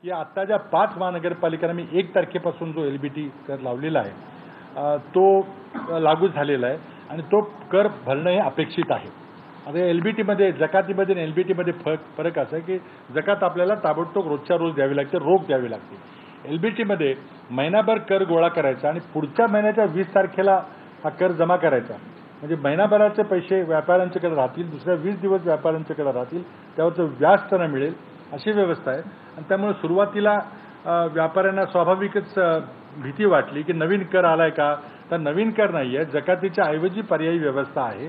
की आत्ताच्या 5 महानगरपालिकांना मी 1 तारखेपासून जो एलबीटी कर लावलेला आहे तो लागू झालेला आहे आणि तो कर भरणं हे अपेक्षित आहे. आता एलबीटीमध्ये जकातीमध्ये आणि एलबीटीमध्ये फरक असा आहे की जकात आपल्याला ताबडतोब रोजच्या रोज द्यावी लागते, रोख द्यावी लागते. एलबीटीमध्ये महिनाभर कर गोळा करायचा आणि पुढच्या महिन्याच्या 20 तारखेला हा कर जमा करायचा. म्हणजे महिनाभराचे पैसे व्यापाऱ्यांच्याकडे राहतील, दुसऱ्या 20 दिवस व्यापाऱ्यांच्याकडे राहतील, त्यावरचं व्याज त्यांना मिळेल अशी व्यवस्था आहे. आणि त्यामुळे सुरुवातीला व्यापाऱ्यांना स्वाभाविकच भीती वाटली की नवीन कर आलाय का, तर नवीन कर नाही आहे, जकातीच्या ऐवजी पर्यायी व्यवस्था आहे.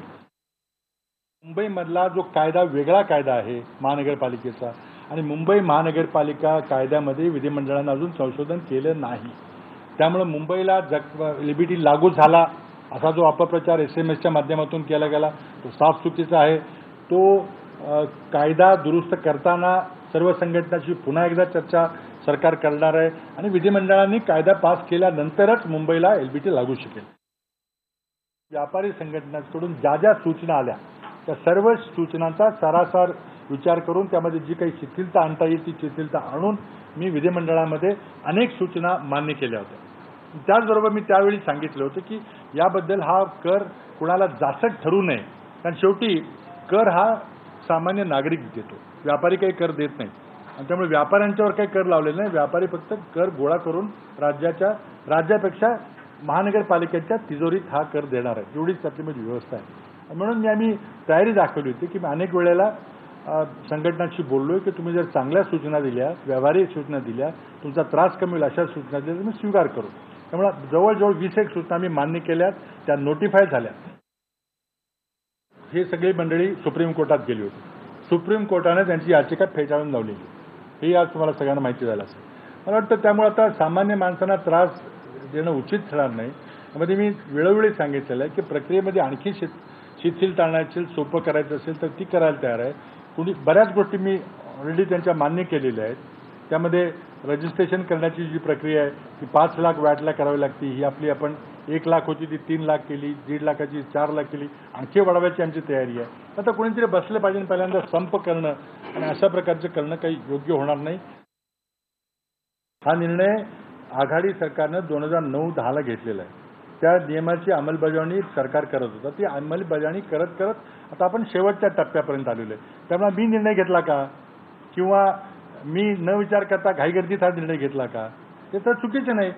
मुंबईमधला जो कायदा वेगळा कायदा आहे महानगरपालिकेचा आणि मुंबई महानगरपालिका कायद्यामध्ये विधिमंडळानं अजून संशोधन केलं नाही. त्यामुळे मुंबईला एलबीटी लागू झाला असा जो अपप्रचार SMS च्या माध्यमातून केला गेला तो साफ चुकीचा आहे. तो कायदा दुरुस्त करताना सर्व संघटनांची पुन्हा एकदा चर्चा सरकार करणार आहे आणि विधिमंडळाने कायदा पास केल्यानंतरच मुंबईला एलबीटी लागू शकेल. व्यापारी संघटनांकडून ज्या ज्या सूचना आल्या त्या सर्व सूचनांचा सारासार विचार करून त्यामध्ये जी काही शिथिलता आणता येईल ती शिथिलता आणून मी विधिमंडळामध्ये अनेक सूचना मान्य केल्या होत्या. त्याचबरोबर मी त्यावेळी सांगितलं होतं की याबद्दल हा कर कुणाला जाचक ठरू नये, कारण शेवटी कर हा सामान्य नागरिक देतो, व्यापारी काही कर देत नाही. आणि त्यामुळे व्यापाऱ्यांच्यावर काही कर लावलेला नाही, व्यापारी फक्त कर गोळा करून राज्यापेक्षा महानगरपालिकेच्या तिजोरीत हा कर देणार आहे, एवढीच त्यातली माझी व्यवस्था आहे. म्हणून आम्ही तयारी दाखवली होती की अनेक वेळेला संघटनांशी बोललोय की तुम्ही जर चांगल्या सूचना दिल्या, व्यावहारिक सूचना दिल्या, तुमचा त्रास कमी होईल अशा सूचना दिल्या तर मी स्वीकार करू. त्यामुळे जवळजवळ 20 सूचना मी मान्य केल्यात, त्या नोटिफाय झाल्या. हे सगळी मंडळी सुप्रीम कोर्टात गेली होती. सुप्रीम कोर्टाने त्यांची याचिका फेटाळून लावलेली, हे आज तुम्हाला सगळ्यांना माहिती झालं असेल. मला वाटतं त्यामुळे आता सामान्य माणसांना त्रास देणं उचित ठरणार नाही. त्यामध्ये मी वेळोवेळी सांगितलेलं आहे की प्रक्रियेमध्ये आणखी शिथिलता आणायची, सोपं करायचं असेल तर ती करायला तयार आहे. बऱ्याच गोष्टी मी ऑलरेडी त्यांच्या मान्य केलेल्या आहेत. त्यामध्ये रजिस्ट्रेशन करण्याची जी प्रक्रिया आहे ती 5 लाख वॅटला करावी लागते, ही आपली आपण 1 लाख होती ती 3 लाख केली, 1.5 लाखाची 4 लाख केली, आणखी वाढवायची आमची तयारी आहे. आता कोणीतरी बसलं पाहिजे, पहिल्यांदा संप करणं आणि अशा प्रकारचं करणं काही योग्य होणार नाही. हा निर्णय आघाडी सरकारनं 2009-10ला घेतलेला आहे. त्या नियमाची अंमलबजावणी सरकार करत होतं, ती अंमलबजावणी करत करत आता आपण शेवटच्या टप्प्यापर्यंत आलेलो आहे. त्यामुळे मी निर्णय घेतला का किंवा मी न विचार करता घाईगर्दीत हा निर्णय घेतला का, ते तर चुकीचं नाही.